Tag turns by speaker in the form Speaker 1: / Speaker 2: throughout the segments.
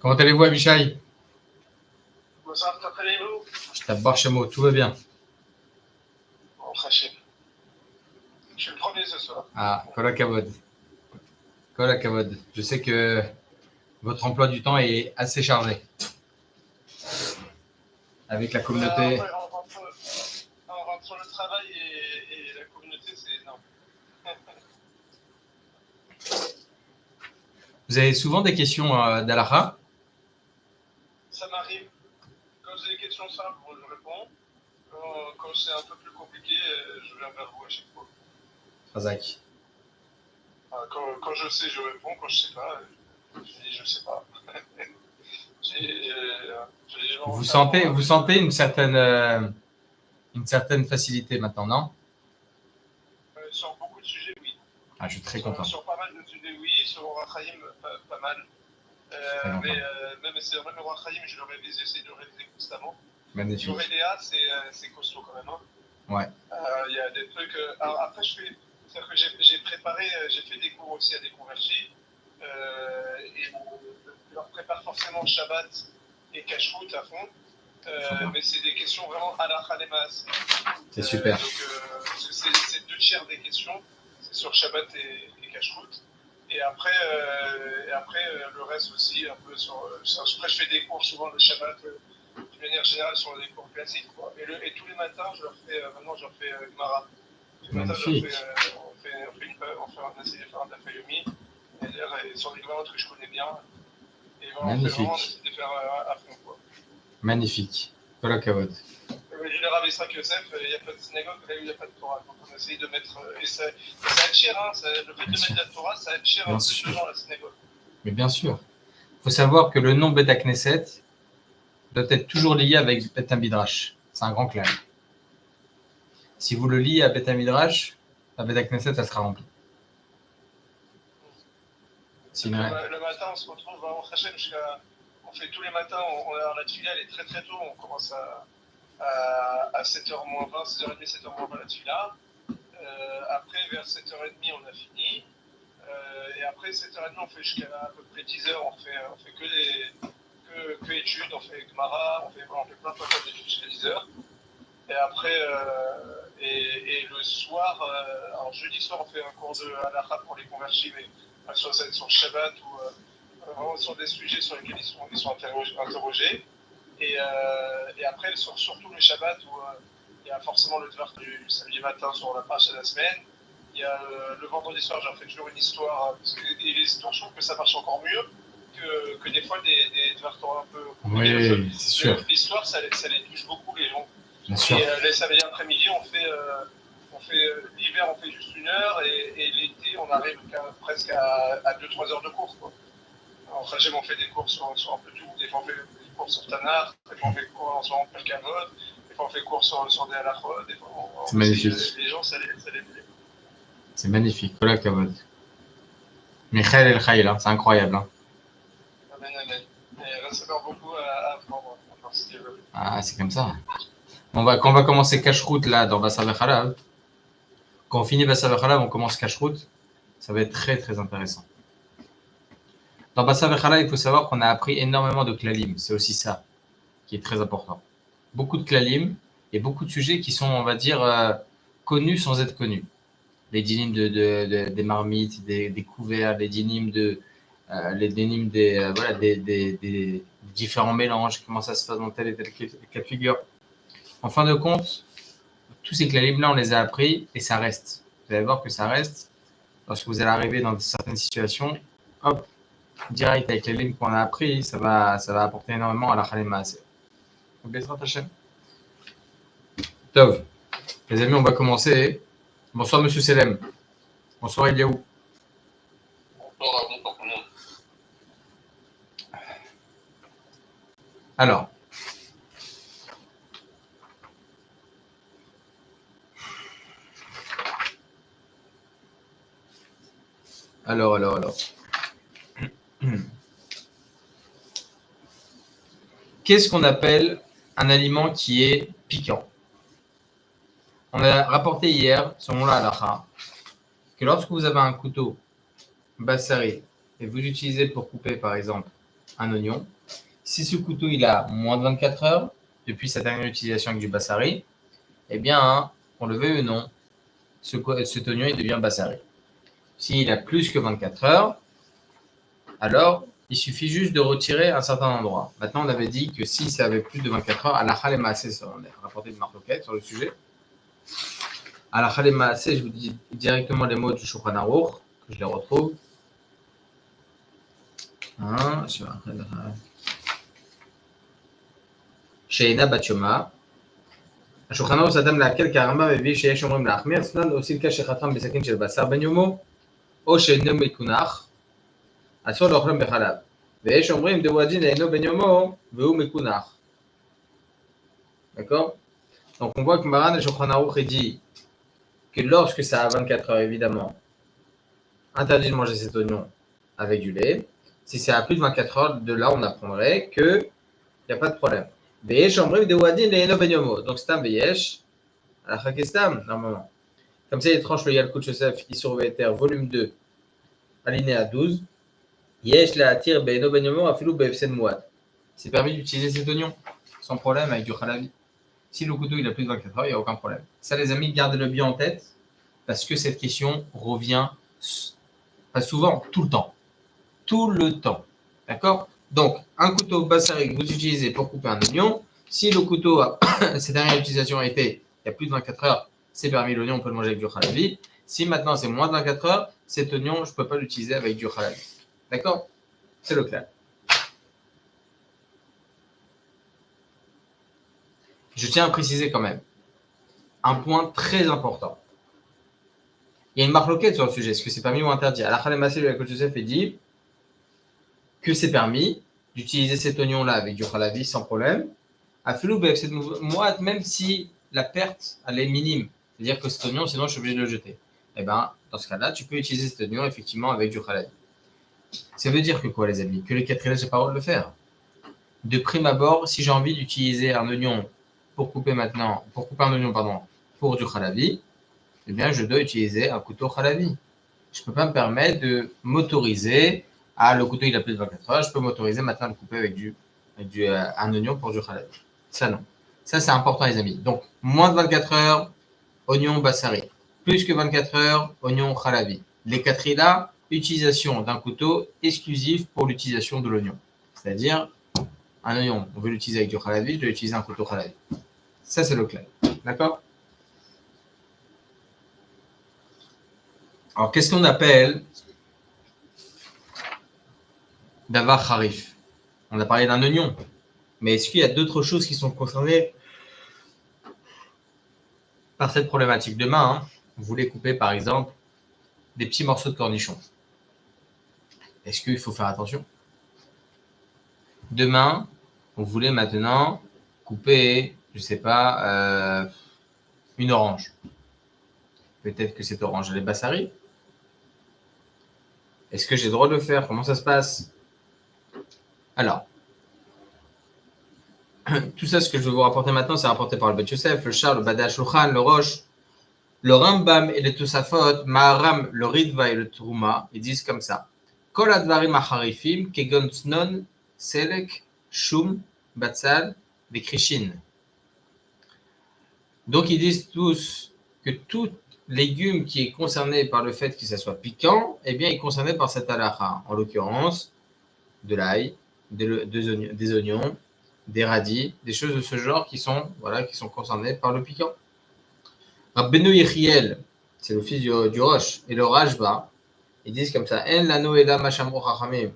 Speaker 1: Comment allez-vous, Abishai?
Speaker 2: Bonsoir, comment allez-vous?
Speaker 1: Je t'aborde chez moi, tout va bien.
Speaker 2: Bon, Hachem. Je suis le premier ce soir.
Speaker 1: Ah, Kola Kavod. Kola Kavod. Je sais que votre emploi du temps est assez chargé. Avec la communauté.
Speaker 2: Entre le travail et la communauté, c'est énorme.
Speaker 1: Vous avez souvent des questions d'Alaha?
Speaker 2: Ça m'arrive. Quand j'ai des questions simples, je réponds. Quand c'est un peu plus compliqué, je viens vers vous à chaque fois.
Speaker 1: Razak.
Speaker 2: Quand je sais, je réponds. Quand je sais pas, je dis je sais pas.
Speaker 1: Vous sentez une certaine facilité maintenant, non?
Speaker 2: Sur beaucoup de sujets, oui.
Speaker 1: Ah, je suis très content.
Speaker 2: Sur pas mal de sujets, oui. Sur Rachaim, pas mal. Même le Rachaim, j'essaie de le réviser constamment.
Speaker 1: Magnifique.
Speaker 2: Sur EDA, c'est costaud quand même. Hein.
Speaker 1: Ouais.
Speaker 2: Il y a des trucs. Alors après, c'est-à-dire que j'ai préparé, j'ai fait des cours aussi à des convertis. Et je leur prépare forcément Shabbat et Kashrut à fond. Mais c'est des questions vraiment à la Khanemas.
Speaker 1: C'est super.
Speaker 2: C'est 2/3 des questions, c'est sur Shabbat et Kashrut. Et après, le reste aussi, un peu sur. Après, je fais des cours souvent le Shabbat, de manière générale, sur des cours classiques. Quoi. Et tous les matins, maintenant, je leur fais Gemara. Tous les matins, on essaie de faire un Dafayomi, et sur des Gemara que je connais bien. Et voilà, on essaie de faire à fond. Quoi.
Speaker 1: Magnifique. Voilà, Kavod.
Speaker 2: Je leur avais ça que Yosef, il n'y a pas de synagogue, là où il n'y a pas de Torah. Donc on essaye de mettre. Et ça attire, hein, le fait de mettre la Torah, ça attire un peu de gens à la synagogue.
Speaker 1: Mais bien sûr. Il faut savoir que le nom Beth Knesset doit être toujours lié avec Beth Midrash. C'est un grand clair. Si vous le liez à Beth Midrash, la Beth Knesset, elle sera remplie.
Speaker 2: Sinon, le matin, on se retrouve à Hachem on fait tous les matins, la tefila, elle est très très tôt, on commence à 7h moins 20, 6h30, 7h moins 20 la tefila. Après, vers 7h30, on a fini. Et après 7h30, on fait jusqu'à à peu près 10h, on fait que études, on fait Gemara, on fait plein de d'études jusqu'à 10h. Et après, et le soir, alors jeudi soir, on fait un cours de halakha pour les convertis, mais sur Shabbat ou vraiment sur des sujets sur lesquels ils sont interrogés. Et après, surtout le Shabbat, où il y a forcément le Dvar du samedi matin sur la page de la semaine. Il y a le vendredi soir, j'en fais toujours une histoire. Et les histoires, je trouve que ça marche encore mieux que des fois des Dvar Torah un peu compliqués.
Speaker 1: Oui, c'est sûr.
Speaker 2: L'histoire, ça les touche beaucoup, les gens.
Speaker 1: Bien sûr.
Speaker 2: Et les samedis après-midi, on fait l'hiver, on fait juste 1 heure, et l'été, on arrive presque à 2-3 heures de cours. Quoi. En Hachem, on fait des cours sur un peu tout. Des fois, on fait des cours sur Tanakh, des fois, on fait des cours sur Perkavod, des fois, on fait des cours sur des halachot.
Speaker 1: C'est magnifique.
Speaker 2: Les gens, ça les plaît.
Speaker 1: C'est magnifique. Voilà, Kavod. Michael El Khaïl, hein, c'est incroyable. Hein.
Speaker 2: Amen, amen. Il reste encore beaucoup à apprendre.
Speaker 1: Ah, c'est comme ça. Quand on va commencer Kashrut là dans Basar Vechalav, quand on finit Basar Vechalav, on commence Kashrut, ça va être très très intéressant. Dans Basar Vechalav, il faut savoir qu'on a appris énormément de klalim, c'est aussi ça qui est très important. Beaucoup de klalim et beaucoup de sujets qui sont, on va dire, connus sans être connus. Les dynimes des marmites, des couverts, les dynimes des différents mélanges, comment ça se passe dans tel et tel cas de figure. En fin de compte, tous ces clalims-là, on les a appris et ça reste. Vous allez voir que ça reste. Lorsque vous allez arriver dans certaines situations, hop, direct avec les clalims qu'on a appris, ça va apporter énormément à la Khalima. Tov. Les amis, on va commencer. Bonsoir, monsieur Selem. Bonsoir, Eliaou.
Speaker 2: Bonsoir tout le monde.
Speaker 1: Alors. Qu'est-ce qu'on appelle un aliment qui est piquant? On a rapporté hier, selon la halakha, que lorsque vous avez un couteau bassari et vous utilisez pour couper, par exemple, un oignon. Si ce couteau il a moins de 24 heures depuis sa dernière utilisation avec du bassari, eh bien, on le veut ou non, cet oignon il devient bassari. S'il a plus que 24 heures, alors il suffit juste de retirer un certain endroit. Maintenant, on avait dit que si ça avait plus de 24 heures, Halakha Lemaaseh, on a rapporté une marloquette sur le sujet. Halakha Lemaaseh, je vous dis directement les mots du Shulchan Aruch, que je les retrouve. שאינה בת שומע, השולחן ערוך אדם להקל כי הרמב"ם מביא שיש אומרים להחמיר, סנן עושים קש שחתכם בסכין של בשר בן יומו, או שאינו מקונח, אסור לאוכלם בחלב. ויש אומרים דהו הדין אינו בן יומו והוא מקונח. D'accord? Donc on voit que Maran et Shulchan Aruch dit que lorsque ça a 24 heures, évidemment, interdit de manger cet oignon avec du lait. Si c'est à plus de 24 heures, de là on apprendrait qu'il n'y a pas de problème. Veyesh omrim de wadin le'eno ben yomo. Donc stam veyesh, à la chakestam, normalement. Comme ça, il tranche le Yalkut Yosef, Issur Ve'eter, volume 2, alinéa 12. Yesh la'atir be'eno ben yomo afilou be'efsen mouad. C'est permis d'utiliser cet oignon, sans problème, avec du halavi. Si le couteau il a plus de 24 heures, il n'y a aucun problème. Ça, les amis, gardez-le bien en tête, parce que cette question revient pas souvent, tout le temps. Tout le temps. D'accord? Donc, un couteau bassari que vous utilisez pour couper un oignon, si le couteau, sa dernière utilisation a été il y a plus de 24 heures, c'est permis, l'oignon, on peut le manger avec du halavi. Si maintenant c'est moins de 24 heures, cet oignon, je ne peux pas l'utiliser avec du halavi. D'accord? C'est le clair. Je tiens à préciser quand même un point très important. Il y a une marloquette sur le sujet, est-ce que c'est permis ou interdit? Halakha Lemaaseh, le Yalkut Yosef dit que c'est permis d'utiliser cet oignon-là avec du halavi sans problème. Afilou be'efsed mouad, même si la perte elle est minime, c'est-à-dire que cet oignon, sinon je suis obligé de le jeter. Eh bien, dans ce cas-là, tu peux utiliser cet oignon effectivement avec du halavi. Ça veut dire que quoi, les amis? Que les 4 élèves, j'ai pas le droit de le faire. De prime abord, si j'ai envie d'utiliser un oignon pour couper un oignon, pour du halavi, eh bien, je dois utiliser un couteau halavi. Je ne peux pas me permettre de m'autoriser le couteau il a plus de 24 heures, je peux m'autoriser maintenant à le couper avec un oignon pour du halavi. Ça, non. Ça, c'est important, les amis. Donc, moins de 24 heures, oignon bassari. Plus que 24 heures, oignon halavi. Les 4 là, utilisation d'un couteau exclusif pour l'utilisation de l'oignon. C'est-à-dire, un oignon, on veut l'utiliser avec du halavi, je dois utiliser un couteau halavi. Ça, c'est le clair. D'accord? Alors, qu'est-ce qu'on appelle davar harif? On a parlé d'un oignon. Mais est-ce qu'il y a d'autres choses qui sont concernées par cette problématique? Demain, vous voulez couper, par exemple, des petits morceaux de cornichons. Est-ce qu'il faut faire attention? Demain, vous voulez maintenant couper, je ne sais pas, une orange. Peut-être que cette orange, elle est bassari. Est-ce que j'ai le droit de le faire? Comment ça se passe? Alors, tout ça, ce que je vais vous rapporter maintenant, c'est rapporté par le Bet Yosef, le Shar, le Badeh Shulchan, le Rosh, le Rambam et le Tosafot, Maharam, le Ritva et le Truma. Ils disent comme ça. Kol advarim acharifim, kegon tznon, selek, shum, batzal, vekrishin. Donc, ils disent tous que tout légume qui est concerné par le fait que ça soit piquant, eh bien, est concerné par cette halakha. En l'occurrence, de l'ail, des oignons, des radis, des choses de ce genre qui sont concernées par le piquant. Rabbeinu Yechiel, c'est le fils du Rosh, et le Rashba, ils disent comme ça, En lano ela mashamro chachamim.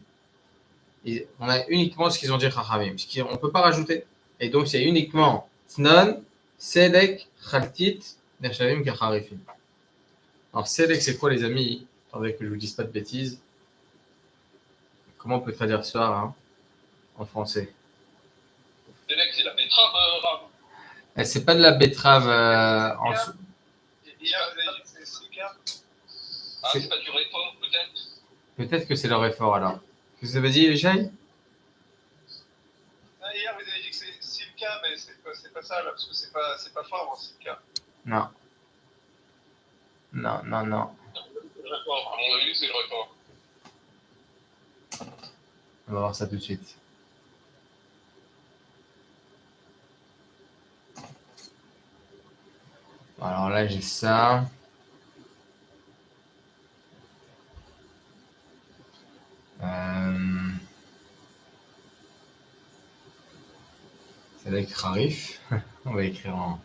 Speaker 1: On a uniquement ce qu'ils ont dit chachamim, on ne peut pas rajouter. Et donc c'est uniquement tznon, selek, chaltit, nershavim kacharifim. Alors selek, c'est quoi les amis? Attendez que je ne vous dise pas de bêtises. Comment on peut traduire ça en français?
Speaker 2: Selek, c'est la betterave.
Speaker 1: C'est pas de la betterave en dessous.
Speaker 2: C'est pas du réfort, peut-être?
Speaker 1: Peut-être que c'est leur effort alors. Qu'est-ce que ça veut dire, Jay?
Speaker 2: Hier, vous avez dit que c'est le cas, mais c'est pas ça, là, parce que c'est pas fort, c'est le cas.
Speaker 1: Non. Non.
Speaker 2: À mon avis, c'est le réfort.
Speaker 1: On va voir ça tout de suite. Alors là, j'ai ça. C'est avec Harif. On va écrire en...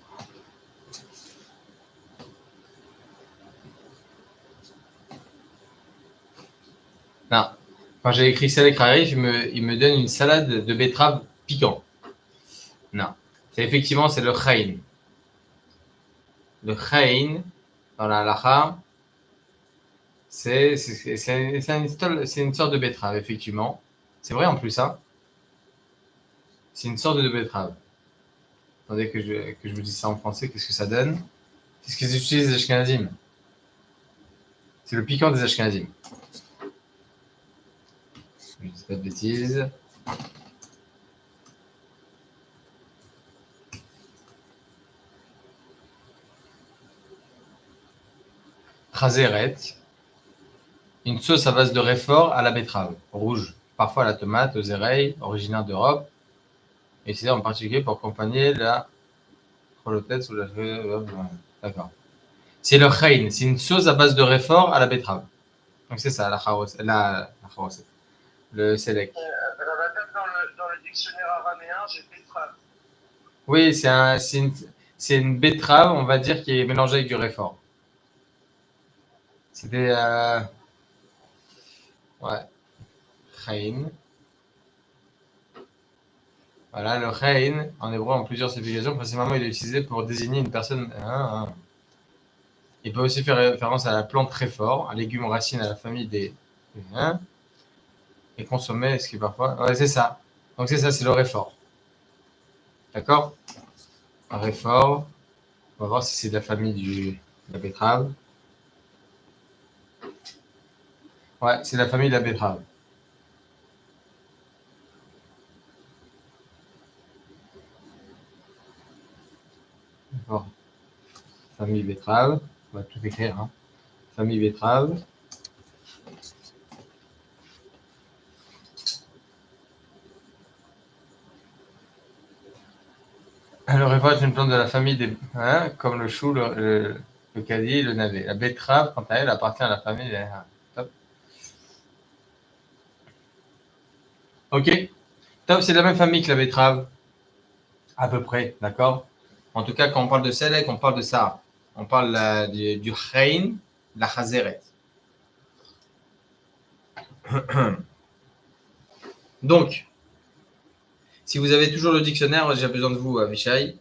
Speaker 1: Non. Quand j'ai écrit Selek Harif, il me donne une salade de betterave piquant. Non. C'est effectivement, c'est le Khain. Le Khain, dans la halacha, c'est une sorte de betterave, effectivement. C'est vrai en plus, hein. C'est une sorte de betterave. Attendez que je vous dise ça en français, qu'est-ce que ça donne? C'est ce qu'ils utilisent les Ashkenazim. C'est le piquant des Ashkenazim. Je ne dis pas de bêtises. Chazeret, une sauce à base de réfort à la betterave, rouge, parfois à la tomate, aux éreilles, originaire d'Europe, et c'est en particulier pour accompagner la cholotette ou la... D'accord. C'est le khain, c'est une sauce à base de réfort à la betterave. Donc c'est ça, le selek.
Speaker 2: Dans le dictionnaire araméen, j'ai betterave.
Speaker 1: Oui, c'est une betterave, on va dire, qui est mélangée avec du réfort. C'était... ouais. Khain. Voilà, le khain, en hébreu, en plusieurs significations, principalement il est utilisé pour désigner une personne... Il peut aussi faire référence à la plante réfort, un légume racine à la famille des... et consommer, ce qui est parfois... Ouais, c'est ça. Donc c'est ça, c'est le réfort. D'accord? Un réfort. On va voir si c'est de la famille de la betterave. Ouais, c'est la famille de la betterave. D'accord. Famille betterave. On va tout écrire. Hein. Famille betterave. Le réfort est une plante de la famille des... Hein, comme le chou, le caddie, le navet. La betterave, quant à elle, appartient à la famille des... Top. Ok. Top, c'est de la même famille que la betterave. À peu près, d'accord? En tout cas, quand on parle de selek, on parle de ça. On parle du khain, la chazeret. Donc, si vous avez toujours le dictionnaire, j'ai besoin de vous, Avishai.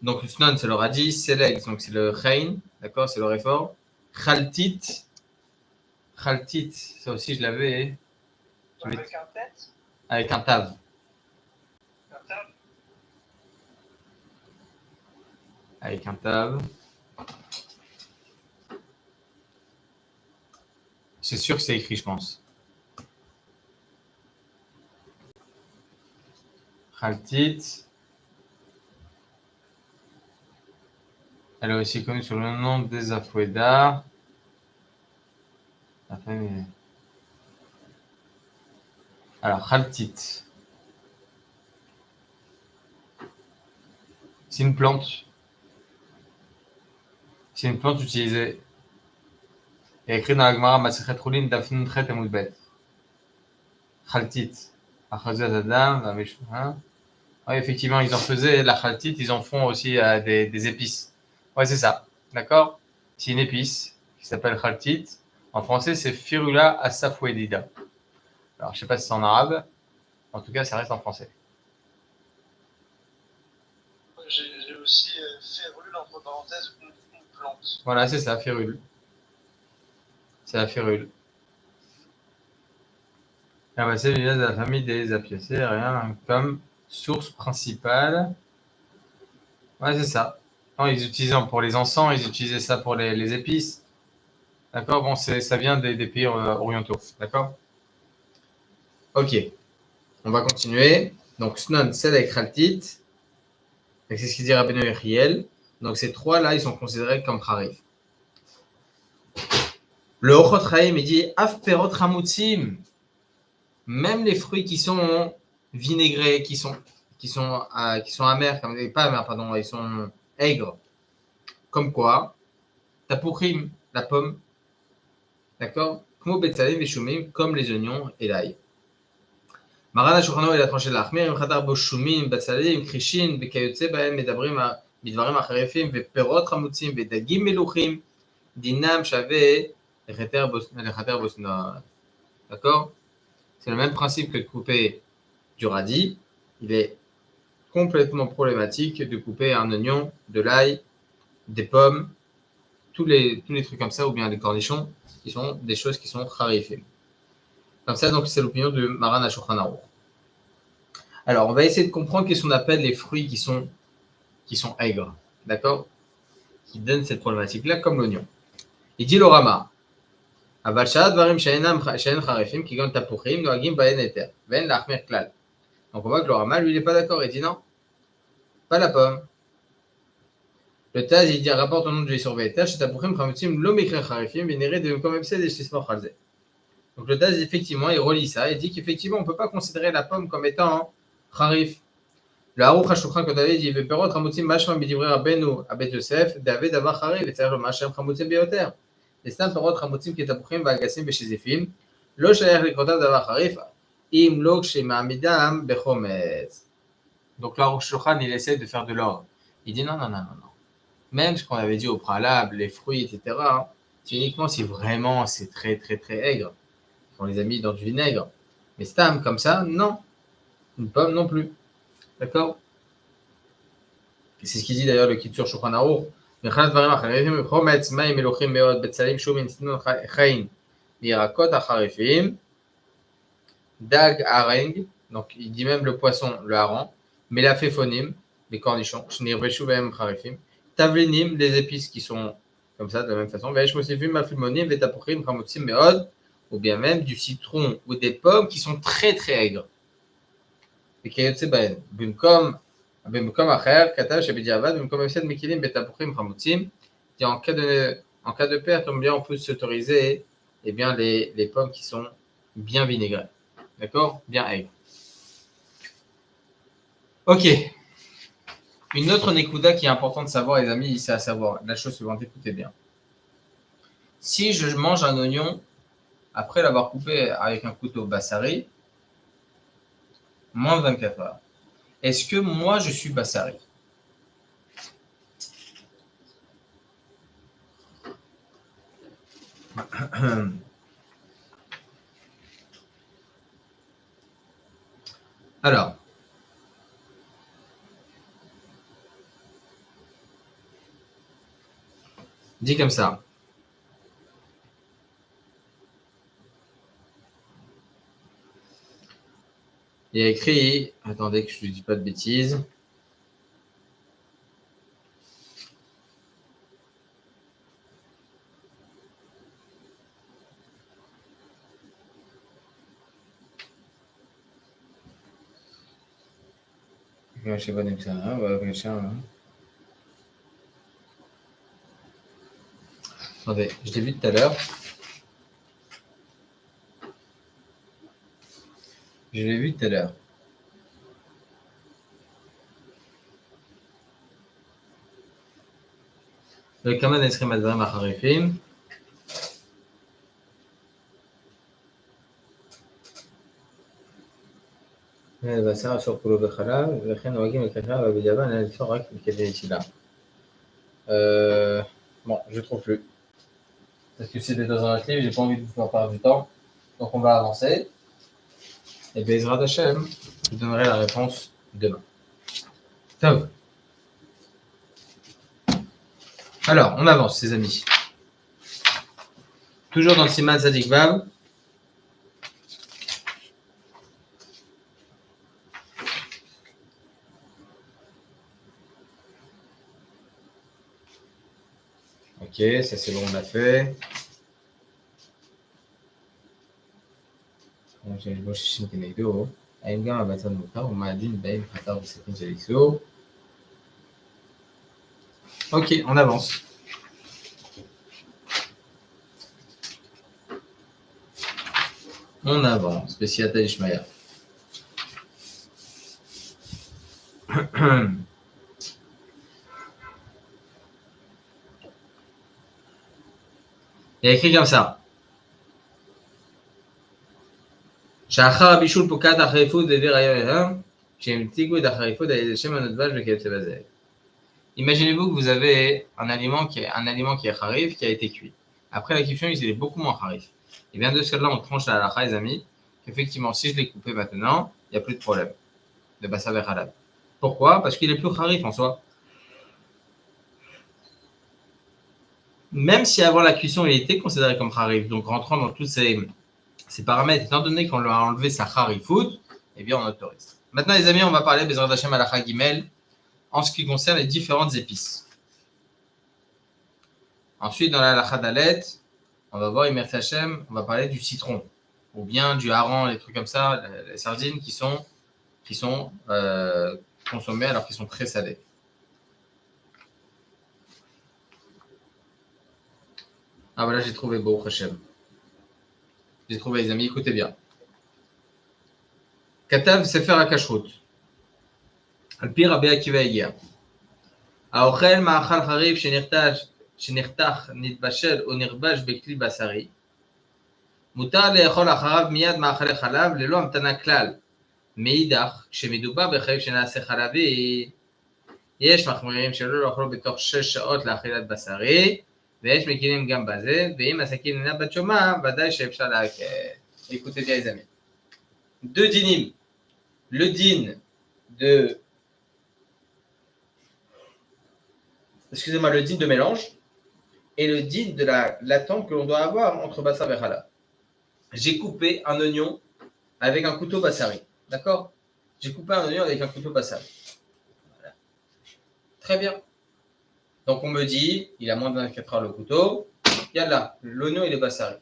Speaker 1: Donc, le snon, c'est le radis. Selek, donc c'est le khain, d'accord? C'est le réfort. Khaltit. Khaltit, ça aussi, je l'avais.
Speaker 2: Avec un tête?
Speaker 1: Avec un tav.
Speaker 2: Un tav?
Speaker 1: Avec un tav. C'est sûr que c'est écrit, je pense. Khaltit. Elle est aussi connue sous le nom des Afoueda. La famille. Alors, Khaltit. C'est une plante. C'est une plante utilisée. Il y a écrit dans la Gemara Masechet Roulin Dafnun Chet Amud Bet. Khaltit. Achazet Adam, oui, effectivement, ils en faisaient la khaltit, ils en font aussi des épices. Ouais, c'est ça. D'accord? C'est une épice qui s'appelle khaltit. En français, c'est Firula asafouedida. Alors, je ne sais pas si c'est en arabe. En tout cas, ça reste en français.
Speaker 2: J'ai aussi férule, entre parenthèses, une plante.
Speaker 1: Voilà, c'est ça, férule. C'est la férule. C'est de la famille des apiacées, rien comme source principale. Ouais, c'est ça. Non, ils utilisaient pour les encens, ils utilisaient ça pour les épices. D'accord? Bon, ça vient des pays orientaux. D'accord? Ok. On va continuer. Donc, Snon, Selek, Khaltit. C'est ce qu'il dit Rabbeinu Yechiel. Donc, ces trois-là, ils sont considérés comme Harif. Le Ochot Chaim, il dit Af Perot Hamutzim. même les fruits qui sont vinaigrés, qui sont amers, pas amers, pardon, ils sont aigres. Comme quoi, tapuchim, la pomme, d'accord? Como betzalim et shumim, comme les oignons et l'ail. Maran HaShulchan il a tranché l'achmir, im chatar bo shumim, betzalim, krishin, bekayotze bahem, medabrim bidvarim acharefim, veperot chamutzim, vedagim meluchim, dinam shave, lechater bosna. D'accord? C'est le même principe que de couper du radis. Il est complètement problématique de couper un oignon, de l'ail, des pommes, tous les trucs comme ça, ou bien des cornichons, qui sont des choses qui sont raréfiées. Comme ça, donc, c'est l'opinion de Maran HaShulchan Aruch. Alors, on va essayer de comprendre qu'est-ce qu'on appelle les fruits qui sont aigres, d'accord? Qui donnent cette problématique-là, comme l'oignon. Il dit le Rama, Aval sha'at dvarim she'en charefim, kigon tapuchim, noagim bahen eter, ven la'achmer klal. Donc, on voit que le Rama, lui, il n'est pas d'accord. Il dit non, pas la pomme. Le Taz, il dit, rapporte au nom de Jesur Ve'eter, shetapuchim chamutzim lo mikre charefim, vénéré de comme ebsed et shismor chalze. Donc, le Taz, effectivement, il relie ça et dit qu'effectivement, on ne peut pas considérer la pomme comme étant charif. Le Aruch HaShulchan, quand il dit, Veperot chamutzim mashma bidivre rabbeinu abet Yosef, david avar charif, et c'est-à-dire le mashem chamutzim beyoter. Les stam perot chamutzim ki tapuchim va'agasim beshizifim, lo shayach likrotav davar charif, im lo kshema'amidam bechometz. Donc, le Aruch HaShulchan, il essaie de faire de l'ordre. Il dit non. Même ce qu'on avait dit au préalable, les fruits, etc., c'est uniquement si vraiment c'est très, très, très aigre. On les a mis dans du vinaigre. Mais stam, comme ça, non. Une pomme non plus. D'accord? C'est ce qu'il dit d'ailleurs le Kitzur Shulchan Aruch. מבחינת דברים אחרים, חומץ, מים מלוחים מאוד, בצלים, שומן, צנון, חיים, מירקות החריפים, dag, hareng, donc il dit même le poisson, le hareng, mélaféphonim, les cornichons, shnir, beshuvam, charifim, tavlinim, les épices qui sont comme ça, de la même façon, veishmosifim, mafilmonim, vetapuchim, chamotzim, meod, ou bien même du citron ou des pommes qui sont très très aigres. Et kayotse baen, bimkom acher, katav, shabidjavad, bimkom efsed, mekilim, vetapuchim, chamotzim, et en cas de perte, on peut s'autoriser eh bien, les pommes qui sont bien vinaigrées. D'accord? Bien aigre. Ok. Une autre nekuda qui est importante de savoir, les amis, c'est à savoir la chose suivante. Écoutez bien. Si je mange un oignon après l'avoir coupé avec un couteau bassari, moins de 24 heures, est-ce que moi je suis bassari? Alors, dit comme ça. Il y a écrit, attendez que je ne dis pas de bêtises. Je sais pas comme ça. Attendez, je l'ai vu tout à l'heure. Je l'ai vu tout à l'heure. Le Kaman Esrim Advarim Acharifim. בשר אשר כולו בחלב, וכן נוהגים לקחה ובדיעבד על לפתור רק כדי נטילה. Bon, je trouve plus. Parce que c'est des dans un livre, j'ai pas envie de vous faire perdre du temps. Donc on va avancer. Et Bezrat Hashem, je vous donnerai la réponse demain. Tov. Alors, on avance, les amis. Toujours dans le Siman Tzadik Vav. Ok, ça c'est bon, on l'a fait. Ok, on avance. On avance. Spéciata Ishmael. Il y a écrit comme ça. שאחר הבישול פוקעת החריפות והעביר היום שהמתיגו את החריפות על ידי שמן הדבש וכיוצא בזה. Imaginez-vous que vous avez un aliment qui est harif, qui a été cuit. Après la cuisson, il est beaucoup moins harif. Et bien de cela, on tranche la halakha, les amis, qu'effectivement, si je l'ai coupé maintenant, il n'y a plus de problème de bassa vers halal. Pourquoi? Parce qu'il est plus harif en soi. Même si avant la cuisson, il était considéré comme harif, donc rentrant dans tous ces paramètres, étant donné qu'on lui a enlevé sa harifout, eh bien on autorise. Maintenant les amis, on va parler Bezrat Hashem halakha gimel en ce qui concerne les différentes épices. Ensuite dans la halakha dalet, on va voir Imer Hashem, on va parler du citron, ou bien du hareng, les trucs comme ça, les sardines qui sont consommées alors qu'ils sont très salés. Ah voilà, j'ai trouvé beau Hashem. J'ai trouvé les amis, écoutez bien. Katav Sefer HaKashrut. Al pi Rabbi Akiva Egia. האוכל מאכל חריף שנחתך, נתבשל או נרבש בכלי בשרי, מותר לאכול אחריו מיד מאכלי חלב ללא המתנה כלל. מאידך, כשמדובר בחריף שנעשה חלבי, יש מחמירים שלא לאכלו בתוך 6 שעות לאכילת בשרי, ויש מקימים גם בזה, ואם הסכין אינה בת שומה, ודאי שאפשר להקל. Écoutez bien les amis. Deux dinim. Le din de... Excusez-moi, le din de mélange et le din de l'attente que l'on doit avoir entre bassar et halal. J'ai coupé un oignon avec un couteau bassari. D'accord? J'ai coupé un oignon avec un couteau bassari. Voilà. Très bien. Donc on me dit, il a moins de 24 heures le couteau. Yallah, l'oignon il est bassari.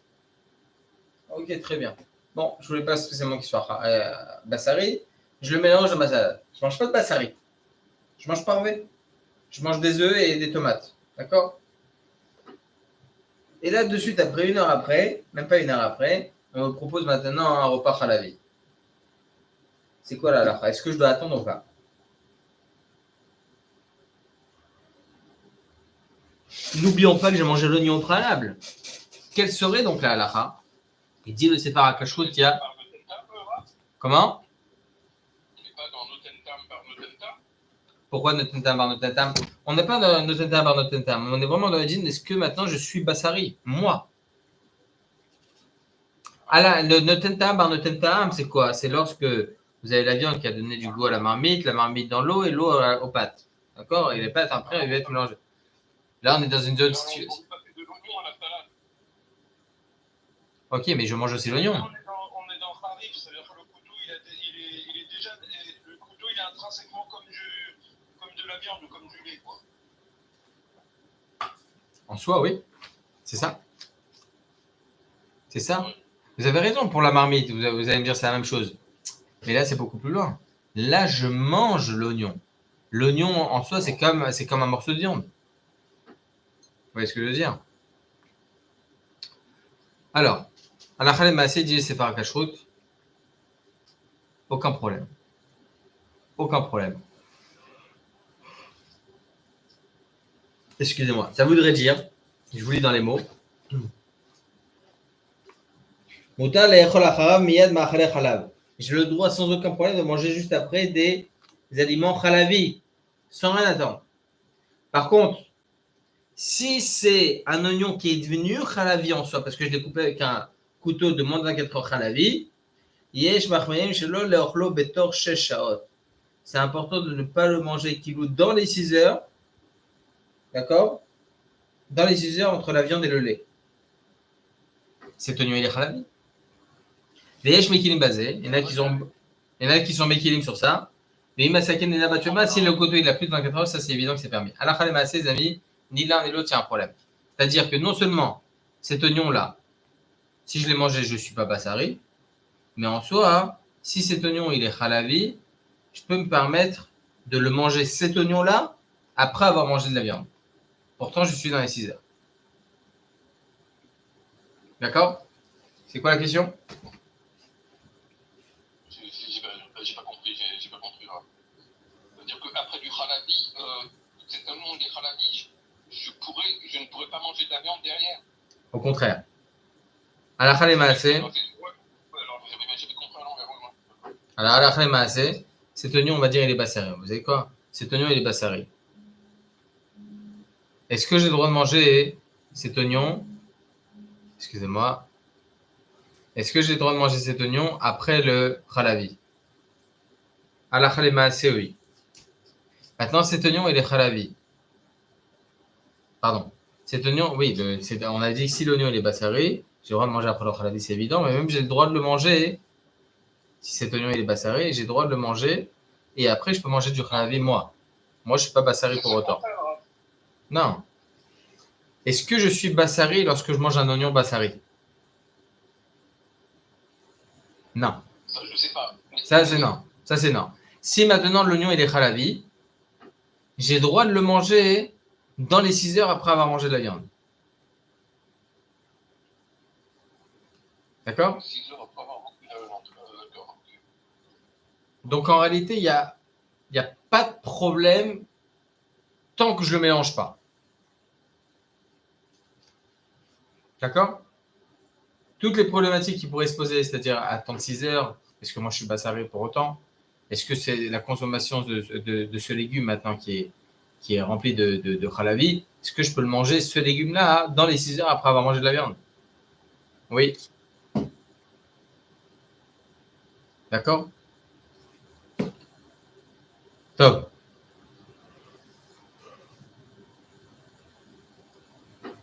Speaker 1: Ok, très bien. Bon, je voulais pas spécialement qu'il soit bassari. Je le mélange dans ma salade. Je mange pas de bassari. Je mange parvé. Je mange des œufs et des tomates. D'accord? Et là, de suite, après 1 heure après, même pas 1 heure après, on me propose maintenant un repas halavi. C'est quoi la halakha? Est-ce que je dois attendre ou pas? N'oublions pas que j'ai mangé l'oignon au préalable. Quelle serait donc la halakha? Il dit le Sefer HaKashrut, il y a... Comment? Pourquoi Notentam bar Notentam? On n'est pas dans Notentam bar Notentam. On est vraiment dans le din, est-ce que maintenant je suis bassari? Moi. Ah là, le Notentam bar Notentam, c'est quoi? C'est lorsque vous avez la viande qui a donné du goût à la marmite dans l'eau et l'eau aux pâtes. D'accord? Et les pâtes après, elles vont être mélangées. Là, on est dans une zone situation. Ok, mais je mange aussi l'oignon.
Speaker 2: On est dans Harif, c'est-à-dire que le couteau, il est déjà, le couteau, il est intrinsèquement comme de la viande ou comme du lait, quoi.
Speaker 1: En soi, oui. C'est ça. C'est ça. Vous avez raison pour la marmite. Vous allez me dire c'est la même chose. Mais là, c'est beaucoup plus loin. Là, je mange l'oignon. L'oignon, en soi, c'est comme un morceau de viande. Vous voyez ce que je veux dire? Alors, Halakha Maaseh dit Sefer HaKashrut. Aucun problème. Aucun problème. Excusez-moi. Ça voudrait dire, je vous lis dans les mots. Mutar le'echol acharav miyad ma'achalei chalav. J'ai le droit sans aucun problème de manger juste après des aliments chalavi, sans rien attendre. Par contre, si c'est un oignon qui est devenu chalavi en soi, parce que je l'ai coupé avec un couteau de moins de 24 heures chalavi, yesh machmayim shelo le'ochlo betor 6 shaot. C'est important de ne pas le manger kilou dans les 6 heures. D'accord? Dans les 6 heures entre la viande et le lait. Cet oignon, il est chalavi. Veyesh mekilim basé. Il y en a qui sont mekilim sur ça. Mais imasaken et nabatuma, si le couteau il a plus de 24 heures, ça c'est évident que c'est permis. Halakha Maaseh, les amis, ni l'un ni l'autre, c'est un problème. C'est-à-dire que non seulement cet oignon-là, si je l'ai mangé, je ne suis pas bassari, mais en soi, si cet oignon il est chalavi, je peux me permettre de le manger cet oignon-là après avoir mangé de la viande. Pourtant, je suis dans les 6 heures. D'accord? C'est quoi la question? contraire. Halakha le maaseh. Alors, halakha le maaseh, cet oignon, on va dire, il est bassari. Vous savez quoi? Cet oignon, il est bassari. Est-ce que j'ai le droit de manger cet oignon? Excusez-moi. Est-ce que j'ai le droit de manger cet oignon après le khalavi? Halakha le maaseh, oui. Maintenant, cet oignon, il est khalavi. Pardon. Cet oignon, oui, on a dit que si l'oignon il est bassari, j'ai le droit de manger après le khalavi, c'est évident, mais même j'ai le droit de le manger. Si cet oignon il est bassari, j'ai le droit de le manger et après je peux manger du khalavi moi. Moi, je ne suis pas bassari pour autant. Non. Est-ce que je suis bassari lorsque je mange un oignon bassari? Non.
Speaker 2: Ça, je sais pas.
Speaker 1: Ça, c'est non. Ça, c'est non. Si maintenant l'oignon il est khalavi, j'ai le droit de le manger dans les 6 heures après avoir mangé de la viande. D'accord?
Speaker 2: 6 heures après avoir mangé de la viande. D'accord.
Speaker 1: Donc en réalité, il n'y a pas de problème tant que je ne le mélange pas. D'accord? Toutes les problématiques qui pourraient se poser, c'est-à-dire attendre 6 heures, est-ce que moi je suis bassari pour autant? Est-ce que c'est la consommation de ce légume maintenant qui est rempli de khalavi? Est-ce que je peux le manger, ce légume-là, dans les 6 heures après avoir mangé de la viande? Oui. D'accord? Top.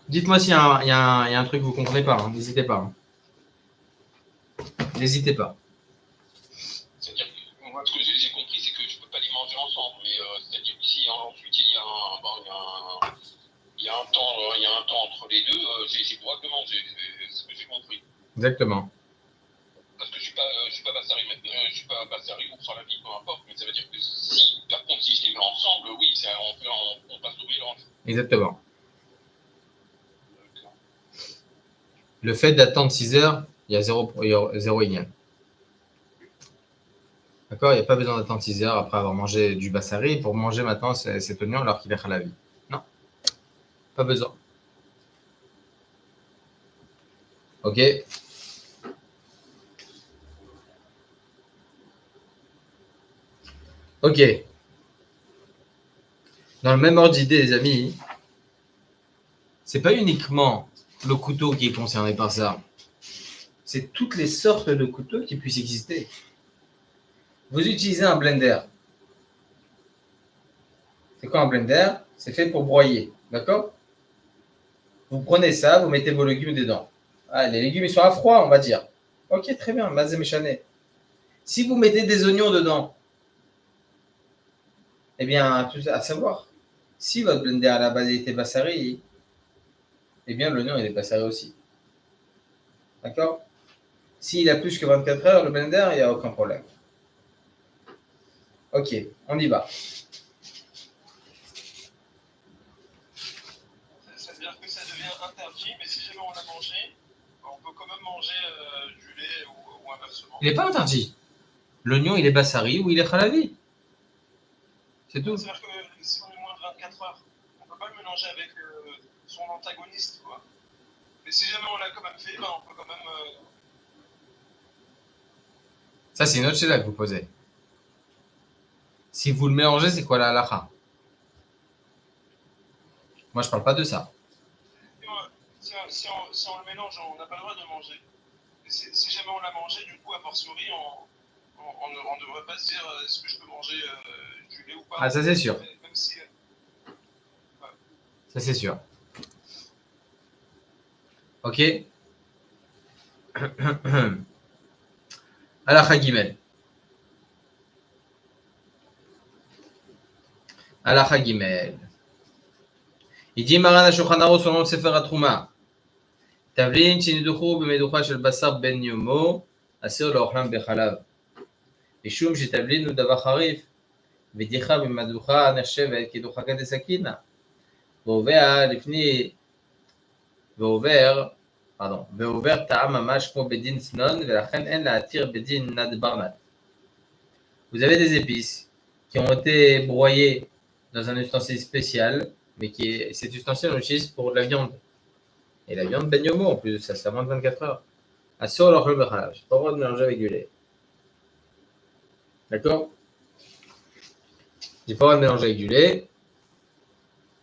Speaker 1: Dites-moi s'il y a un truc que vous ne comprenez pas. N'hésitez pas. N'hésitez pas.
Speaker 2: C'est-à-dire que moi, ce que j'ai compris, c'est que je ne peux pas les manger ensemble. Mais c'est-à-dire que si ensuite il y a un temps entre les deux, j'ai le droit de manger. C'est ce que j'ai compris.
Speaker 1: Exactement.
Speaker 2: Parce que je suis pas bassari maintenant, je suis pas bassari ou sur la vie, peu importe. Mais ça veut dire que si, par contre, si je les mets ensemble, oui, on passe au mélange.
Speaker 1: Exactement. Le fait d'attendre 6 heures, il y a zéro ignal. D'accord? Il n'y a pas besoin d'attendre 6 heures après avoir mangé du bassari pour manger maintenant cet oignon alors qu'il est khalavi. Non. Pas besoin. Ok? Ok. Dans le même ordre d'idée, les amis, c'est pas uniquement le couteau qui est concerné par ça. C'est toutes les sortes de couteaux qui puissent exister. Vous utilisez un blender. C'est quoi un blender? C'est fait pour broyer. D'accord? Vous prenez ça, vous mettez vos légumes dedans. Ah, les légumes, ils sont à froid, on va dire. Ok, très bien, mazé méchané. Si vous mettez des oignons dedans, eh bien, à savoir, si votre blender à la base était bassari, eh bien, l'oignon, il est bassari aussi. D'accord? S'il a plus que 24 heures, le blender, il n'y a aucun problème. Ok, on y va.
Speaker 2: Ça veut dire que ça devient interdit, mais si jamais on l'a mangé, on peut quand même manger du lait ou inversement.
Speaker 1: Il n'est pas interdit. L'oignon, il est bassari ou il est khalavi. C'est tout.
Speaker 2: C'est-à-dire que si on est moins de 24 heures, on ne peut pas le mélanger avec son antagoniste, quoi. Mais si jamais on l'a quand même fait, ben, on peut quand même...
Speaker 1: Ça, c'est une autre chose que vous posez. Si vous le mélangez, c'est quoi la halakha? Moi, je parle pas de ça.
Speaker 2: Si on le mélange, on n'a pas le droit de manger. Si jamais on l'a mangé, du coup, a fortiori, on ne devrait pas se dire est-ce que je peux manger du lait ou pas.
Speaker 1: Ah, ça, c'est sûr.
Speaker 2: Même si,
Speaker 1: Ça, c'est sûr. Ok. Halakha Gimel. Halakha Gimel. Il dit Maran HaShulchan Aruch selon le Sefer HaTruma. תבלין שנדחו במדוחה של בשר בן יומו, אסור לאוכלם בחלב. משום שתבלין הוא דבר חריף, ודיחה במדוחה נחשבת כדוחקת הסכינה. ועובר טעם ממש כמו בדין צנון, ולכן אין להתיר בדין נד ברנט. Vous avez des épices qui ont été broyées dans un ustensile spécial, mais cet ustensile on l'utilise pour de la viande. Et la viande Ben Yomo, en plus de ça, c'est à moins de 24 heures. Assur l'orchel bechalav. Je n'ai pas le droit de mélanger avec du lait. D'accord? J'ai pas le droit de mélanger avec du lait.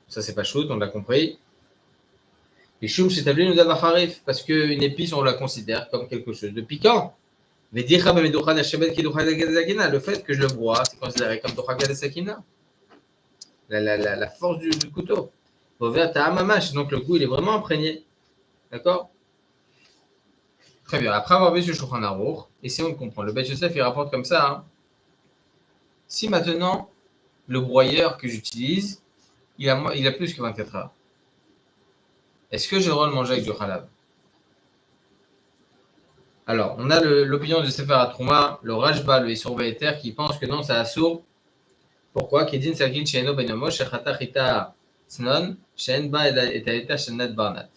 Speaker 1: Ça, c'est pas shoot, on l'a compris. Et choum, c'est établi nous donne harif, parce qu'une épice, on la considère comme quelque chose de piquant. Mais le fait que je le broie, c'est considéré comme la force du couteau. Donc le goût, il est vraiment imprégné. D'accord? Très bien. Après avoir vu ce Shulchan Aruch, essayons de comprendre. Le Beit Yosef, il rapporte comme ça. Hein. Si maintenant, le broyeur que j'utilise, il a plus que 24 heures, est-ce que j'ai le droit de manger avec du halab? Alors, on a l'opinion de Sefer HaTrouma, le Rajba, le Issour Be'eter, qui pense que non, c'est assour. Pourquoi? Kedin sakin she'eno ben yomo shechata chita tznon she'en ba et aleta shenat barnat.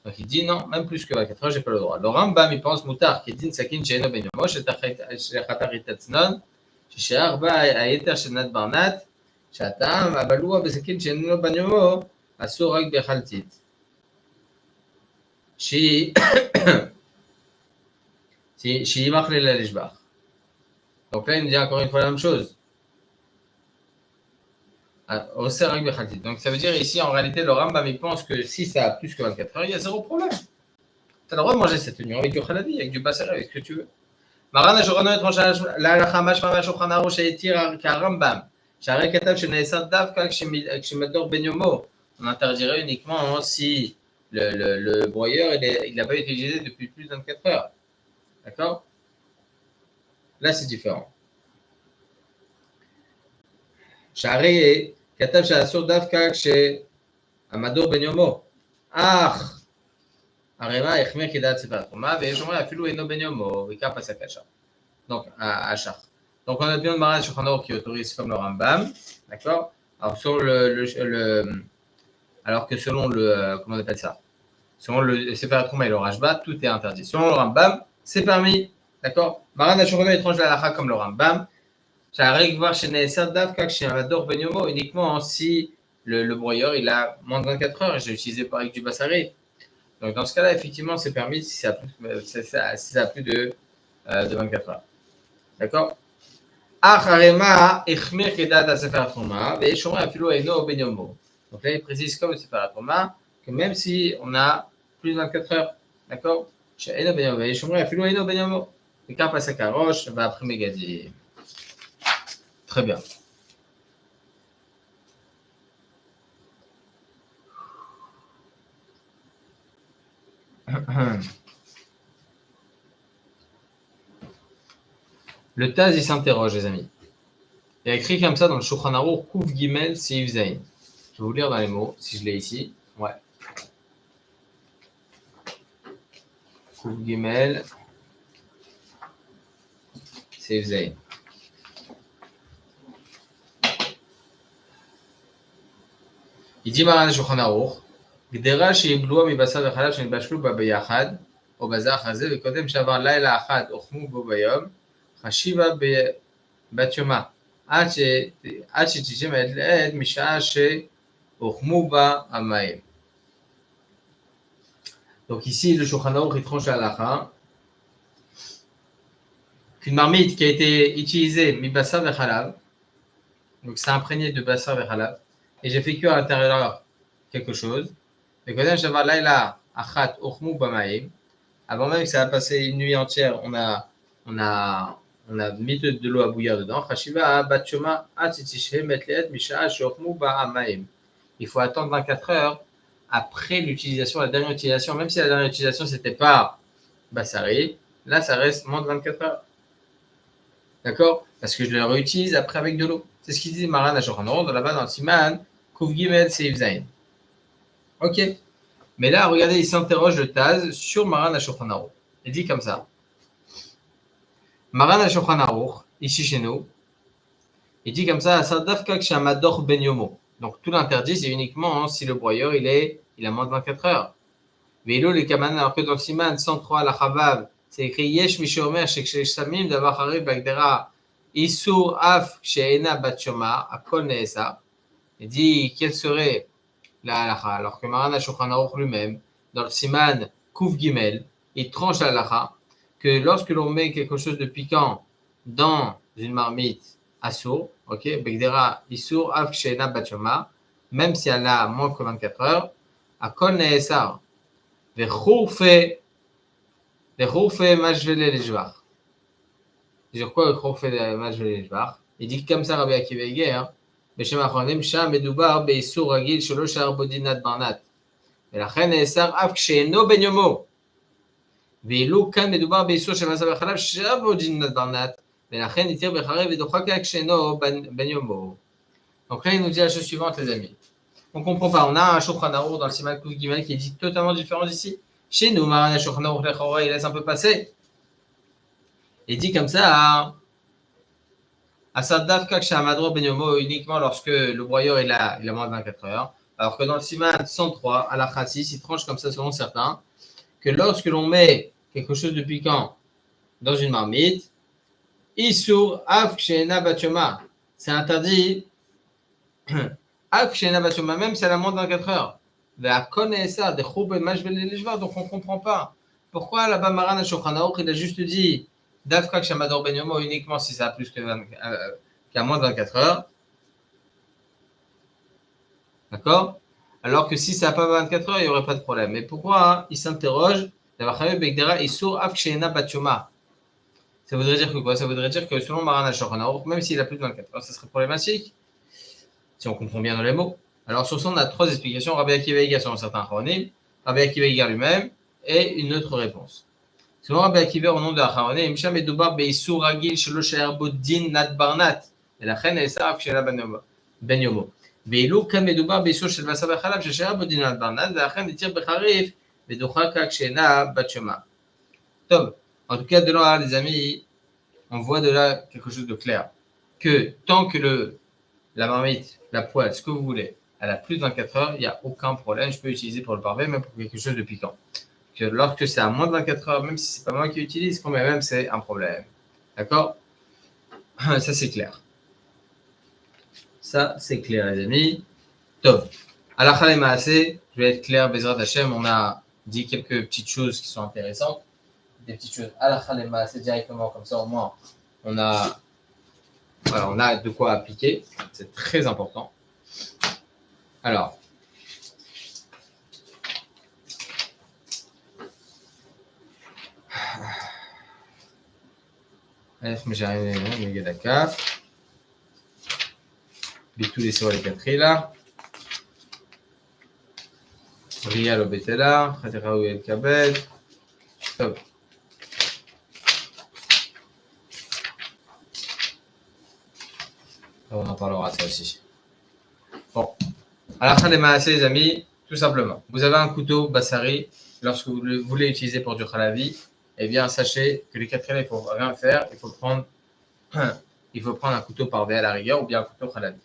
Speaker 1: Donc il dit non, même plus que 24 heures, j'ai pas le droit. Le Rambam, il pense moutar kedin sakin she'eno ben yomo shechata chita tznon she'ar ba aleta shenat barnat she'atam abalua besakin she'eno ben yomo assour rak bechaltit. Si machle la lishbach. Donc là, il nous dit encore une fois la même chose. Donc ça veut dire ici, en réalité, le Rambam, il pense que si ça a plus que 24 heures, il y a zéro problème. Tu as le droit de manger cette oignon avec du khaladi, avec du basar, avec ce que tu veux. Maran השולחן להלכה משמע מהשולחן ערוך שהתיר כרמב"ם, שהרי כתב שנאסר דווקא כשמדור בן יומו. On interdirait uniquement si le broyeur il n'a pas été utilisé depuis plus de 24 heures. D'accord? Là, c'est différent. שהרי כתב שאסור דווקא כשהמדור בן יומו. אך הרמה החמיר כדעת ספר התרומה, ויש אומרים אפילו אינו בן יומו, ועיקר פסק השח. Donc, à Shach. Donc, on a bien de Maran Shulchan Aruch qui autorise comme le Rambam, d'accord? Alors, alors que selon le, comment on appelle ça? Selon le Sefer Trouma et le Rajba, tout est interdit. Selon le Rambam, c'est permis, d'accord? Maran Shulchan Aruch étrange la halakha comme le Rambam. J'arrive voir chez Neesser Davka, chez Amador Ben Yomo, uniquement si le broyeur il a moins de 24 heures et j'ai utilisé par avec du bassaré. Donc, dans ce cas-là, effectivement, c'est permis si ça a plus de 24 heures. D'accord? Donc là, il précise comme le Sefer HaTrouma que même si on a plus de 24 heures, d'accord? Très bien. Le Taz, il s'interroge, les amis. Il y a écrit comme ça dans le Shulchan Aruch, Kouf Gimel Seif Zayin. Je vais vous lire dans les mots, si je l'ai ici. Ouais. Kouf Gimel Seif Zayin. Il dit Maran Shulchan Aruch, גדרה שיבלוה מבשר וחלב שנתבשלו בה ביחד, או בזך הזה, וקודם שעבר לילה אחד אוכמו בו ביום, חשיבה בת יומה, עד שתשב מעת לעת משעה שהוחמו בה המים. Donc ici, le Shulchan Aruch, il tranche la halakha qu'une marmite qui a été utilisée mi basar vechalav, donc c'est imprégné de basar vechalav, et j'ai fait cuire à l'intérieur quelque chose. Avant même que ça a passé une nuit entière, on a mis de l'eau à bouillir dedans. Il faut attendre 24 heures après l'utilisation, la dernière utilisation. Même si la dernière utilisation, c'était pas bassari, là, ça reste moins de 24 heures. D'accord? Parce que je le réutilise après avec de l'eau. C'est ce qu'il dit Maran Shulchan Aruch, là-bas dans le Siman, Kouf Gimel Seif Zayin. Ok. Mais là, regardez, il s'interroge le Taz sur Maran Shulchan Aruch. Il dit comme ça. Maran Shulchan Aruch, ici chez nous, il dit comme ça, Sardafka Kshamador Ben Yomo. Donc tout l'interdit, c'est uniquement si le broyeur, il a moins de 24 heures. Vélo, les kamanan, alors que dans le Siman 103, la Chavav, c'est écrit Yesh Mishomer, Shekshech Samim, Davar Harib, Bagdera, Isur Af, Sheena Batshoma, Akol Neesa. Il dit, quelle serait la halakha, alors que Maran Shulchan Aruch lui-même, dans le Siman Kouf Gimel, il tranche la halakha que lorsque l'on met quelque chose de piquant dans une marmite assour, ok, Begdera Issour Av Kshena Batshoma, même si elle a moins que 24 heures, à Kol Neesar, Vechourfe Majvele Lejvar. Sur quoi Vechourfe Majvele Lejvar? Il dit comme ça, Rabbi Akiva Eger, בשם האחרונים, שם מדובר באיסור רגיל שלא שער בו דין נת ברנת, ולכן נאסר אף כשאינו בן יומו. ואילו כאן מדובר באיסור של מעשה בחלב שער בו דין נת ברנת, ולכן התיר בחרב ודוחק כשאינו בן יומו. Donc là, il nous dit la chose suivante, les amis. On ne comprend pas. On a un Shulchan Aruch dans le Siman Kouf Gimel qui est totalement différent d'ici. Chez nous, Maran Shulchan Aruch Lechora, il laisse un peu passer. Il dit comme ça, Asad Davka Kshamadro Ben Yomo uniquement lorsque le broyeur il a moins de 24 heures. Alors que dans le Siman 103, à la Chassis, il tranche comme ça selon certains, que lorsque l'on met quelque chose de piquant dans une marmite, Isur Av Kshena Batshoma, c'est interdit. Av Kshena Batshoma, même si elle a moins de 24 heures. Donc on ne comprend pas. Pourquoi là-bas Maran Shulchan Aruch il a juste dit Davka Kshamador Ben Yomo uniquement si ça a plus qu'à moins de 24 heures. D'accord? Alors que si ça n'a pas 24 heures, il n'y aurait pas de problème. Mais pourquoi il s'interroge? Ça voudrait dire que quoi? Ça voudrait dire que selon Maran Shulchan Aruch, même s'il a plus de 24 heures, ça serait problématique. Si on comprend bien dans les mots. Alors sur ça, on a trois explications. Rabbi Akiva Eger selon certains Acharonim, Rabbi Akiva Eger lui-même, et une autre réponse. Selon Rabbi Akiva, au nom de Acharonim, Sham Medoubar Beisur Ragil Shelo She'er Bo Din Nat Barnat, ולכן נאסר אף כשאינה בן יומו. ואילו כאן מדובר באיסור של בשר וחלב ששאר בו דין נת ברנת, ולכן התיר בחריף ודוחק כשאינה בת שומע. Top. En tout cas, de là, les amis, on voit de là quelque chose de clair. Que tant que la marmite, la poêle, ce que vous voulez, elle a plus de 24 heures, il n'y a aucun problème. Je peux l'utiliser pour le parfait, même pour quelque chose de piquant. Que lorsque c'est à moins de 24 heures, même si ce n'est pas moi qui l'utilise, quand même, c'est un problème. D'accord? Ça, c'est clair. Ça, c'est clair, les amis. Top. Halakha le Maaseh, je vais être clair, Bezrat Hashem, on a dit quelques petites choses qui sont intéressantes. Des petites choses Halakha le Maaseh directement, comme ça, au moins, on a de quoi appliquer. C'est très important. Alors, ביטול איסור לכתחילה, ראייה לא בטלה, חתיכה הוא יקבל. טוב. On en parlera de ça aussi. Bon. Halakha le Maaseh, les amis, tout simplement. Vous avez un couteau Bassari, lorsque vous le voulez utiliser pour du khalavi, eh bien, sachez que les quatrièmes, il ne faut rien faire. Il faut prendre un couteau parvé à la rigueur ou bien un couteau khalavi.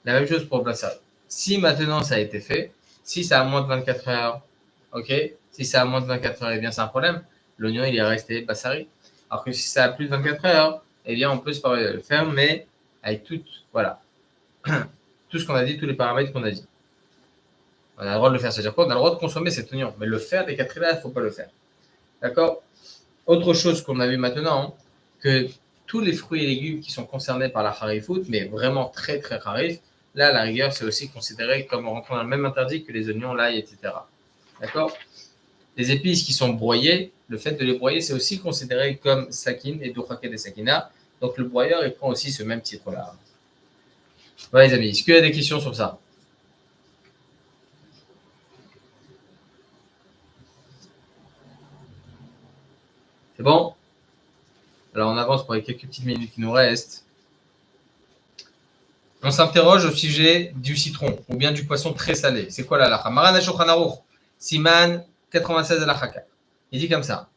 Speaker 1: La même chose pour le Bassari. Si maintenant ça a été fait, si ça a moins de 24 heures, ok, si ça a moins de 24 heures, eh bien, c'est un problème. L'oignon, il est resté Bassari. Alors que si ça a plus de 24 heures, eh bien, on peut se permettre de le faire, mais avec tout ce qu'on a dit, tous les paramètres qu'on a dit. On a le droit de le faire, c'est-à-dire quoi? On a le droit de consommer cet oignon, mais le faire des quatrièmes, il ne faut pas le faire. D'accord? Autre chose qu'on a vu maintenant, que tous les fruits et légumes qui sont concernés par la harifout, mais vraiment très très harif, là, à la rigueur, c'est aussi considéré comme rentrant dans le même interdit que les oignons, l'ail, etc. D'accord? Les épices qui sont broyées, le fait de les broyer, c'est aussi considéré comme sakin et douchake des sakina. Donc le broyeur, il prend aussi ce même titre-là. Voilà les amis, est-ce qu'il y a des questions sur ça? C'est bon? Alors on avance pour les quelques petites minutes qui nous restent. On s'interroge au sujet du citron ou bien du poisson très salé. C'est quoi la halakha? Maran Shulchan Aruch, Siman 96 halakha 4. Il dit comme ça.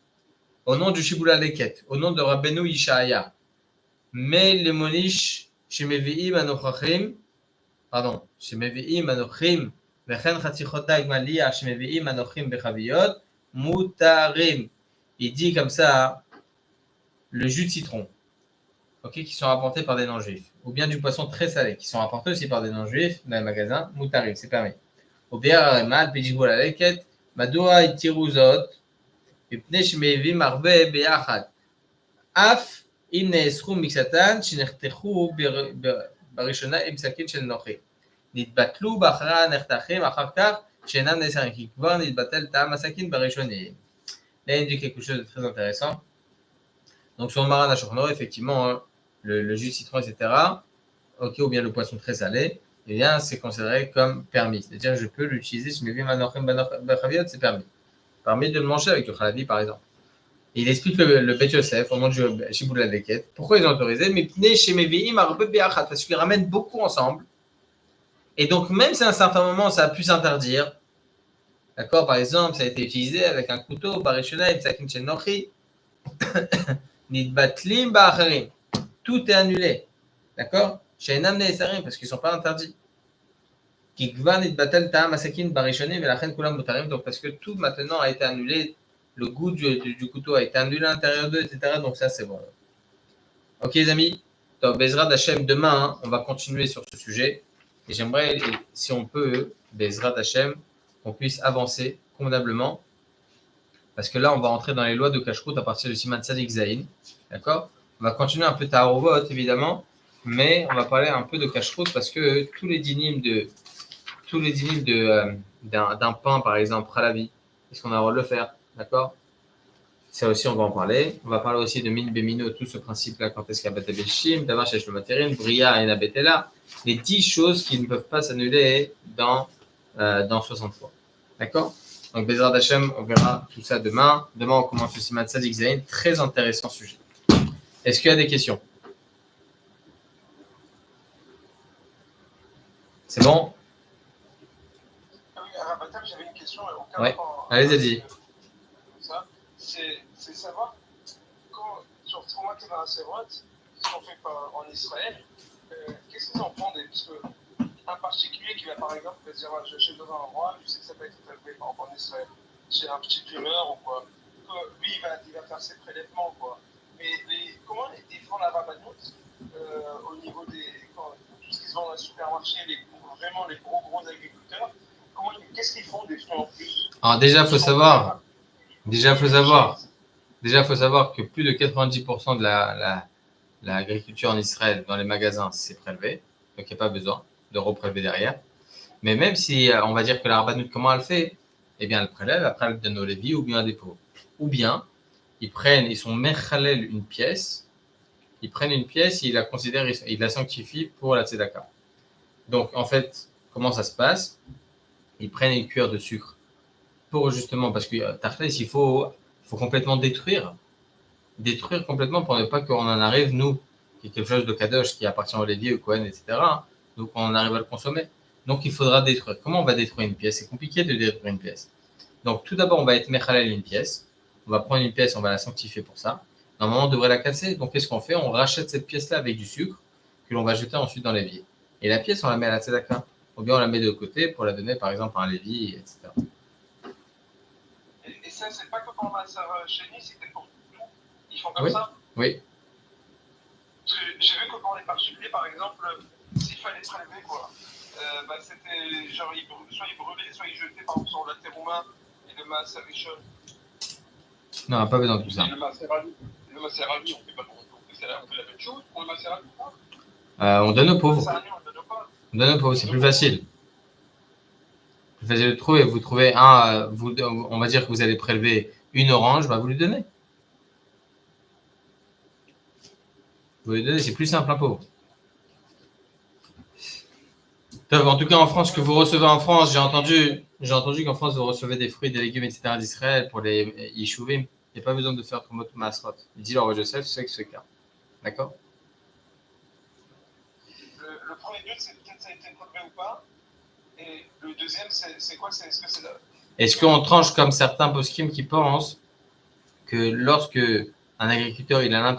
Speaker 1: Au nom du Shibula Leket, au nom de Rabbeinu Yishaya, mais les monish shemevi'im anochachim, shemevi'im anochim, vechen chatichota igmalia shemevi'im anochim bechaviyot, mutarim. Il dit comme ça, le jus de citron, okay, qui sont apportés par des non-juifs, ou bien du poisson très salé, qui sont apportés aussi par des non-juifs dans les magasins, mutarim, c'est permis. Au bière mal, pejibul aleket, מדוע התירו זאת? מפני שמביאים הרבה ביחד. אף אם נאסרו מקצתן שנחתכו בראשונה עם סכין של נוחי. נתבטלו באחריה הנחתכים אחר כך שאינם נאסרים, כי כבר נתבטל טעם הסכין בראשונים. Là, il dit quelque chose de très intéressant. Donc, sur le marin à Shulchan Aruch, effectivement, le jus de citron, etc., ok, ou bien le poisson très salé, eh bien, c'est considéré comme permis. C'est-à-dire, je peux l'utiliser, si je me dis c'est permis. Permis de le manger avec du khalavi, par exemple. Et il explique le Bet Yosef, au moment du Shiboul Leket. Pourquoi ils ont autorisé? Mais parce qu'ils ramènent beaucoup ensemble. Et donc, même si à un certain moment, ça a pu s'interdire, d'accord, par exemple, ça a été utilisé avec un couteau, barishona, et sakin shel nochi, nidbatlim ba'acharim. Tout est annulé, d'accord? She'enam ne'esarim, parce qu'ils ne sont pas interdits. Ki kvar nidbatel ta'am asakin barishonim, et lachen kulam mutarim, donc parce que tout maintenant a été annulé, le goût du couteau a été annulé à l'intérieur d'eux, etc. Donc ça, c'est bon. Ok, les amis? Donc, Bezrat Hashem, demain, on va continuer sur ce sujet. Et j'aimerais, si on peut, Bezrat Hashem, qu'on puisse avancer convenablement. Parce que là, on va entrer dans les lois de Kashrut à partir du Siman Tzadik Zayin. D'accord? On va continuer un peu Taharovot, évidemment. Mais on va parler un peu de Kashrut parce que tous les dynimes d'un pain, par exemple, Khalavi, est-ce qu'on a le droit de le faire? D'accord? Ça aussi, on va en parler. On va parler aussi de Min Bemino, tout ce principe-là, quand est-ce qu'il y a Betebeshim, Davar Shesh le Materin, Bria et Nabetela. Les 10 choses qui ne peuvent pas s'annuler dans 60 fois. D'accord? Donc, Bezrat Hashem, on verra tout ça demain. Demain, on commence le Siman Tzadik Zayin. Très intéressant sujet. Est-ce qu'il y a des questions? C'est bon?
Speaker 2: Oui, à Batam, j'avais une question.
Speaker 1: Ouais. Allez-y.
Speaker 2: C'est savoir, quand, sur Troumat et Maaserot, ce qu'on fait en Israël, qu'est-ce qu'ils en font parce que un particulier qui va par exemple dire j'achète dans un endroit, je sais que ça peut être élevé par exemple en Israël, c'est un petit fumeur ou quoi, lui il va faire ses prélèvements quoi. Mais comment ils font la rabanoute au niveau des tout ce qui se vend dans le supermarché, vraiment les gros agriculteurs, qu'est-ce qu'ils font des fruits en plus?
Speaker 1: Alors déjà il faut savoir que plus de 90% de l'agriculture en Israël dans les magasins c'est prélevé, donc il n'y a pas besoin de reprélever derrière. Mais même si on va dire que la rabbanoute, comment elle fait? Eh bien, elle prélève, après elle donne au Lévi ou bien à des pauvres. Ou bien, ils sont mechalel une pièce, ils prennent une pièce, ils la considèrent, ils la sanctifient pour la tzedaka. Donc, en fait, comment ça se passe? Ils prennent une cuillère de sucre pour justement, parce que tachlis, il faut complètement détruire complètement pour ne pas qu'on en arrive, nous, qui est quelque chose de kadosh qui appartient au Lévi, au Kohen, etc. Donc, on arrive à le consommer. Donc, il faudra détruire. Comment on va détruire une pièce? C'est compliqué de détruire une pièce. Donc, tout d'abord, on va être mechalel une pièce. On va prendre une pièce, on va la sanctifier pour ça. Normalement, on devrait la casser. Donc, qu'est-ce qu'on fait? On rachète cette pièce-là avec du sucre que l'on va jeter ensuite dans l'évier. Et la pièce, on la met à la tzedaka. Ou bien, on la met de côté pour la donner, par exemple, à un lévi, etc.
Speaker 2: Et ça, c'est pas que pour ma sœur chérie, c'était pour tout. Ils font comme ça?
Speaker 1: Oui.
Speaker 2: J'ai vu que pour les particuliers, par exemple, s'il fallait prélever, quoi, c'était genre, soit ils brûlaient, soit ils jetaient par exemple sur la terouma et le maaser rishon.
Speaker 1: Non, on n'a pas besoin de tout ça.
Speaker 2: Et le maaser rali, on fait pas on fait la même chose pour le maaser rali, quoi.
Speaker 1: On donne aux pauvres.
Speaker 2: On donne aux pauvres,
Speaker 1: c'est plus facile. Plus facile de trouver. Vous trouvez on va dire que vous allez prélever une orange, vous lui donnez. Vous lui donnez, c'est plus simple, un pauvre. En tout cas, en France, ce que vous recevez en France, j'ai entendu qu'en France, vous recevez des fruits, des légumes, etc. d'Israël pour les yishuvim. Il n'y a pas besoin de faire Trumot ou Maasrot. Il dit le roi Joseph, c'est que c'est le cas. D'accord?
Speaker 2: Le premier but, c'est peut-être ça a été prélevé ou pas. Et le deuxième, c'est quoi? Est-ce que c'est là?
Speaker 1: Est-ce qu'on tranche comme certains poskim qui pensent que lorsque un agriculteur il a l'intention